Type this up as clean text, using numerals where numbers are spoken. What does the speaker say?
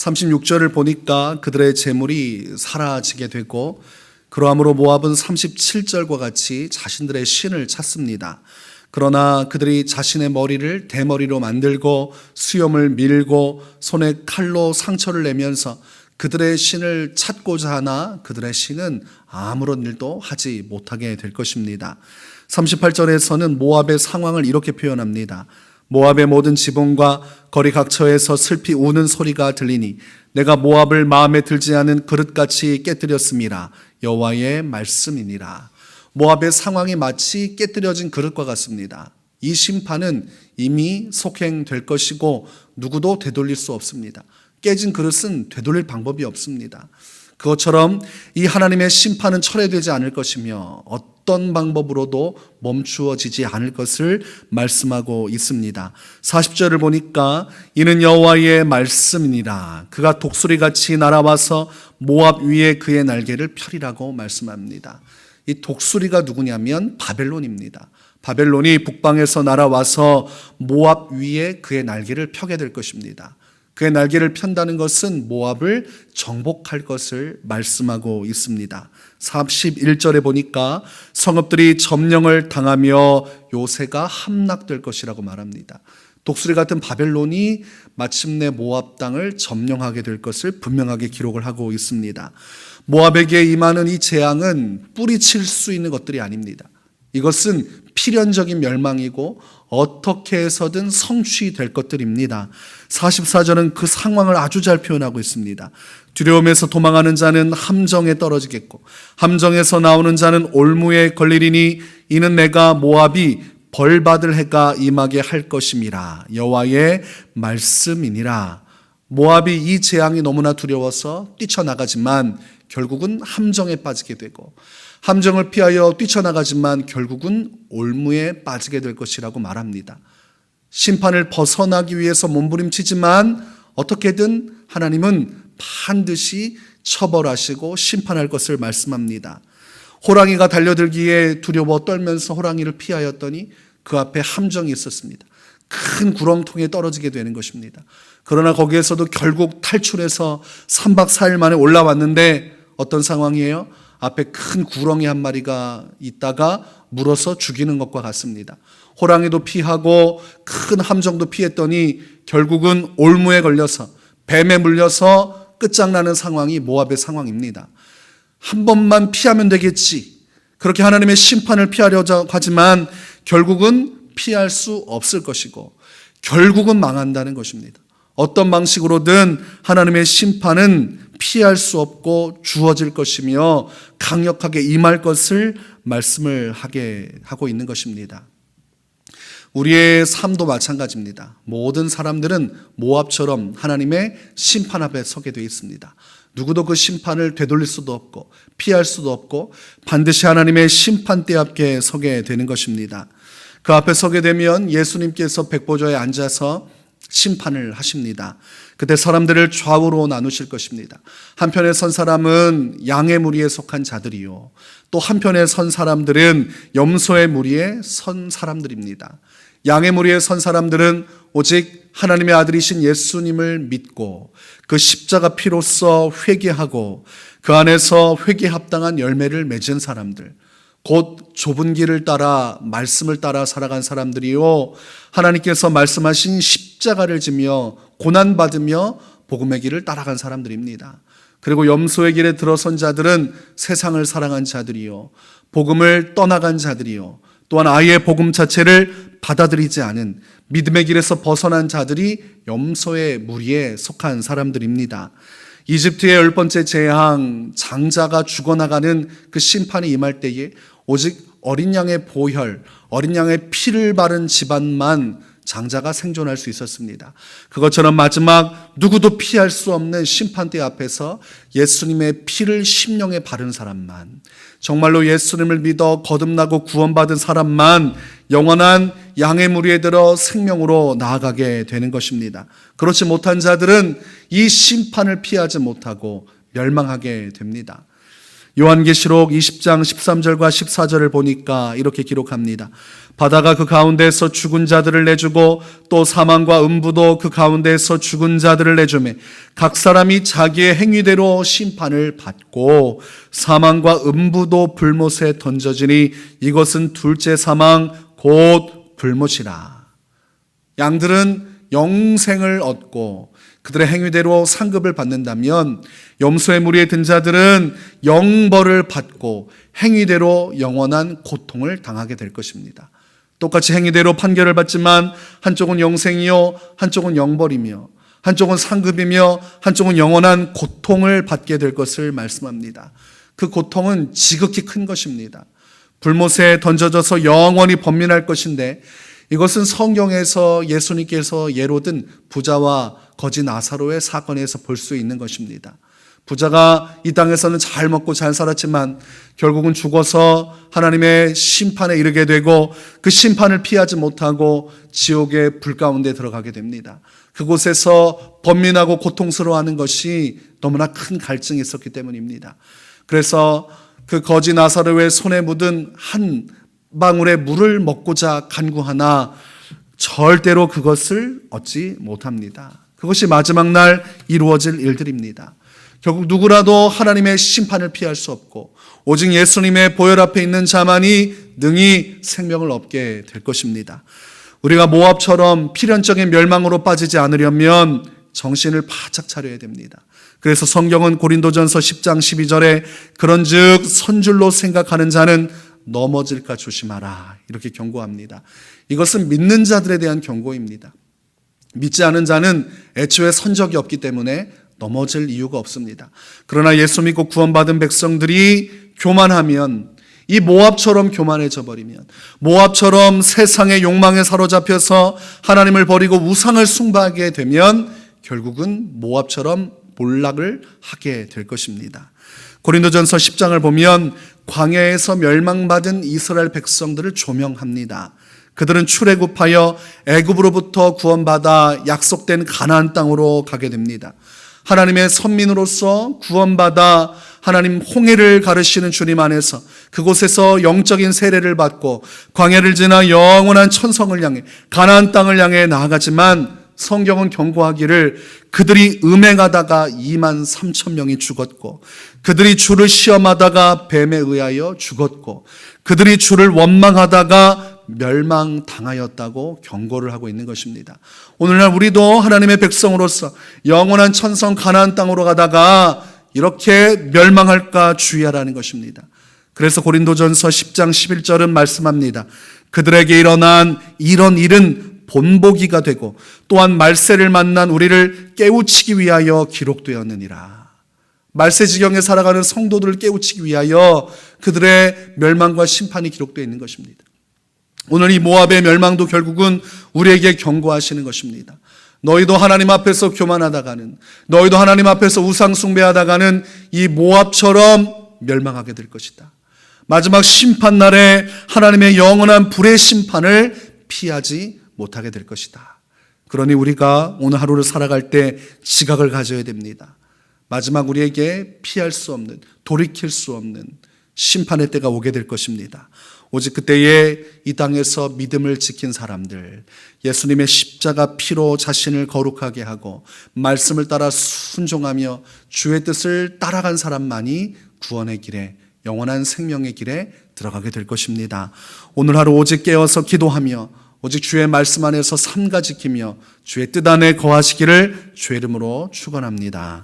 36절을 보니까 그들의 재물이 사라지게 되고, 그러함으로 모압은 37절과 같이 자신들의 신을 찾습니다. 그러나 그들이 자신의 머리를 대머리로 만들고 수염을 밀고 손에 칼로 상처를 내면서 그들의 신을 찾고자 하나 그들의 신은 아무런 일도 하지 못하게 될 것입니다. 38절에서는 모압의 상황을 이렇게 표현합니다. 모압의 모든 지붕과 거리 각처에서 슬피 우는 소리가 들리니 내가 모압을 마음에 들지 않은 그릇같이 깨뜨렸음이라. 여호와의 말씀이니라. 모압의 상황이 마치 깨뜨려진 그릇과 같습니다. 이 심판은 이미 속행될 것이고 누구도 되돌릴 수 없습니다. 깨진 그릇은 되돌릴 방법이 없습니다. 그것처럼 이 하나님의 심판은 철회되지 않을 것이며 어떤 방법으로도 멈추어지지 않을 것을 말씀하고 있습니다. 40절을 보니까 이는 여호와의 말씀이니라. 그가 독수리같이 날아와서 모압 위에 그의 날개를 펴리라고 말씀합니다. 이 독수리가 누구냐면 바벨론입니다. 바벨론이 북방에서 날아와서 모압 위에 그의 날개를 펴게 될 것입니다. 그의 날개를 편다는 것은 모압을 정복할 것을 말씀하고 있습니다. 41절에 보니까 성읍들이 점령을 당하며 요새가 함락될 것이라고 말합니다. 독수리 같은 바벨론이 마침내 모압 땅을 점령하게 될 것을 분명하게 기록을 하고 있습니다. 모압에게 임하는 이 재앙은 뿌리칠 수 있는 것들이 아닙니다. 이것은 필연적인 멸망이고 어떻게 해서든 성취될 것들입니다. 44절은 그 상황을 아주 잘 표현하고 있습니다. 두려움에서 도망하는 자는 함정에 떨어지겠고 함정에서 나오는 자는 올무에 걸리리니 이는 내가 모압이 벌받을 해가 임하게 할 것임이라. 여호와의 말씀이니라. 모압이 이 재앙이 너무나 두려워서 뛰쳐나가지만 결국은 함정에 빠지게 되고 함정을 피하여 뛰쳐나가지만 결국은 올무에 빠지게 될 것이라고 말합니다. 심판을 벗어나기 위해서 몸부림치지만 어떻게든 하나님은 반드시 처벌하시고 심판할 것을 말씀합니다. 호랑이가 달려들기에 두려워 떨면서 호랑이를 피하였더니 그 앞에 함정이 있었습니다. 큰 구렁통에 떨어지게 되는 것입니다. 그러나 거기에서도 결국 탈출해서 3박 4일 만에 올라왔는데 어떤 상황이에요? 앞에 큰 구렁이 한 마리가 있다가 물어서 죽이는 것과 같습니다. 호랑이도 피하고 큰 함정도 피했더니 결국은 올무에 걸려서 뱀에 물려서 끝장나는 상황이 모압의 상황입니다. 한 번만 피하면 되겠지. 그렇게 하나님의 심판을 피하려고 하지만 결국은 피할 수 없을 것이고 결국은 망한다는 것입니다. 어떤 방식으로든 하나님의 심판은 피할 수 없고 주어질 것이며 강력하게 임할 것을 말씀을 하고 있는 것입니다. 우리의 삶도 마찬가지입니다. 모든 사람들은 모압처럼 하나님의 심판 앞에 서게 되어 있습니다. 누구도 그 심판을 되돌릴 수도 없고 피할 수도 없고 반드시 하나님의 심판대 앞에 서게 되는 것입니다. 그 앞에 서게 되면 예수님께서 백보좌에 앉아서 심판을 하십니다. 그때 사람들을 좌우로 나누실 것입니다. 한편에 선 사람은 양의 무리에 속한 자들이요, 또 한편에 선 사람들은 염소의 무리에 선 사람들입니다. 양의 무리에 선 사람들은 오직 하나님의 아들이신 예수님을 믿고 그 십자가 피로써 회개하고 그 안에서 회개 합당한 열매를 맺은 사람들, 곧 좁은 길을 따라 말씀을 따라 살아간 사람들이요, 하나님께서 말씀하신 십자가를 지며 고난받으며 복음의 길을 따라간 사람들입니다. 그리고 염소의 길에 들어선 자들은 세상을 사랑한 자들이요, 복음을 떠나간 자들이요, 또한 아예 복음 자체를 받아들이지 않은 믿음의 길에서 벗어난 자들이 염소의 무리에 속한 사람들입니다. 이집트의 10번째 재앙, 장자가 죽어나가는 그 심판이 임할 때에 오직 어린 양의 보혈, 어린 양의 피를 바른 집안만 장자가 생존할 수 있었습니다. 그것처럼 마지막 누구도 피할 수 없는 심판대 앞에서 예수님의 피를 심령에 바른 사람만, 정말로 예수님을 믿어 거듭나고 구원받은 사람만 영원한 양의 무리에 들어 생명으로 나아가게 되는 것입니다. 그렇지 못한 자들은 이 심판을 피하지 못하고 멸망하게 됩니다. 요한계시록 20장 13절과 14절을 보니까 이렇게 기록합니다. 바다가 그 가운데에서 죽은 자들을 내주고 또 사망과 음부도 그 가운데에서 죽은 자들을 내주매 각 사람이 자기의 행위대로 심판을 받고 사망과 음부도 불못에 던져지니 이것은 둘째 사망 곧 불못이라. 양들은 영생을 얻고 그들의 행위대로 상급을 받는다면 염소의 무리에 든 자들은 영벌을 받고 행위대로 영원한 고통을 당하게 될 것입니다. 똑같이 행위대로 판결을 받지만 한쪽은 영생이요 한쪽은 영벌이며 한쪽은 상급이며 한쪽은 영원한 고통을 받게 될 것을 말씀합니다. 그 고통은 지극히 큰 것입니다. 불못에 던져져서 영원히 번민할 것인데 이것은 성경에서 예수님께서 예로 든 부자와 거지 나사로의 사건에서 볼 수 있는 것입니다. 부자가 이 땅에서는 잘 먹고 잘 살았지만 결국은 죽어서 하나님의 심판에 이르게 되고 그 심판을 피하지 못하고 지옥의 불 가운데 들어가게 됩니다. 그곳에서 번민하고 고통스러워하는 것이 너무나 큰 갈증이 있었기 때문입니다. 그래서 그 거지 나사로의 손에 묻은 한 방울의 물을 먹고자 간구하나 절대로 그것을 얻지 못합니다. 그것이 마지막 날 이루어질 일들입니다. 결국 누구라도 하나님의 심판을 피할 수 없고 오직 예수님의 보혈 앞에 있는 자만이 능히 생명을 얻게 될 것입니다. 우리가 모압처럼 필연적인 멸망으로 빠지지 않으려면 정신을 바짝 차려야 됩니다. 그래서 성경은 고린도전서 10장 12절에 그런즉 선줄로 생각하는 자는 넘어질까 조심하라 이렇게 경고합니다. 이것은 믿는 자들에 대한 경고입니다. 믿지 않은 자는 애초에 선적이 없기 때문에 넘어질 이유가 없습니다. 그러나 예수 믿고 구원받은 백성들이 교만하면 이 모압처럼 교만해져 버리면 모압처럼 세상의 욕망에 사로잡혀서 하나님을 버리고 우상을 숭배하게 되면 결국은 모압처럼 몰락을 하게 될 것입니다. 고린도전서 10장을 보면 광야에서 멸망받은 이스라엘 백성들을 조명합니다. 그들은 출애굽하여 애굽으로부터 구원받아 약속된 가나안 땅으로 가게 됩니다. 하나님의 선민으로서 구원받아 하나님 홍해를 가르시는 주님 안에서 그곳에서 영적인 세례를 받고 광야를 지나 영원한 천성을 향해 가나안 땅을 향해 나아가지만 성경은 경고하기를 그들이 음행하다가 2만 3천 명이 죽었고 그들이 주를 시험하다가 뱀에 의하여 죽었고 그들이 주를 원망하다가 멸망당하였다고 경고를 하고 있는 것입니다. 오늘날 우리도 하나님의 백성으로서 영원한 천성 가나안 땅으로 가다가 이렇게 멸망할까 주의하라는 것입니다. 그래서 고린도전서 10장 11절은 말씀합니다. 그들에게 일어난 이런 일은 본보기가 되고 또한 말세를 만난 우리를 깨우치기 위하여 기록되었느니라. 말세지경에 살아가는 성도들을 깨우치기 위하여 그들의 멸망과 심판이 기록되어 있는 것입니다. 오늘 이 모압의 멸망도 결국은 우리에게 경고하시는 것입니다. 너희도 하나님 앞에서 교만하다가는 너희도 하나님 앞에서 우상 숭배하다가는 이 모압처럼 멸망하게 될 것이다. 마지막 심판날에 하나님의 영원한 불의 심판을 피하지 못하게 될 것이다. 그러니 우리가 오늘 하루를 살아갈 때 지각을 가져야 됩니다. 마지막 우리에게 피할 수 없는, 돌이킬 수 없는 심판의 때가 오게 될 것입니다. 오직 그때에 이 땅에서 믿음을 지킨 사람들, 예수님의 십자가 피로 자신을 거룩하게 하고 말씀을 따라 순종하며 주의 뜻을 따라간 사람만이 구원의 길에, 영원한 생명의 길에 들어가게 될 것입니다. 오늘 하루 오직 깨어서 기도하며 오직 주의 말씀 안에서 삼가 지키며 주의 뜻 안에 거하시기를 주의 이름으로 축원합니다.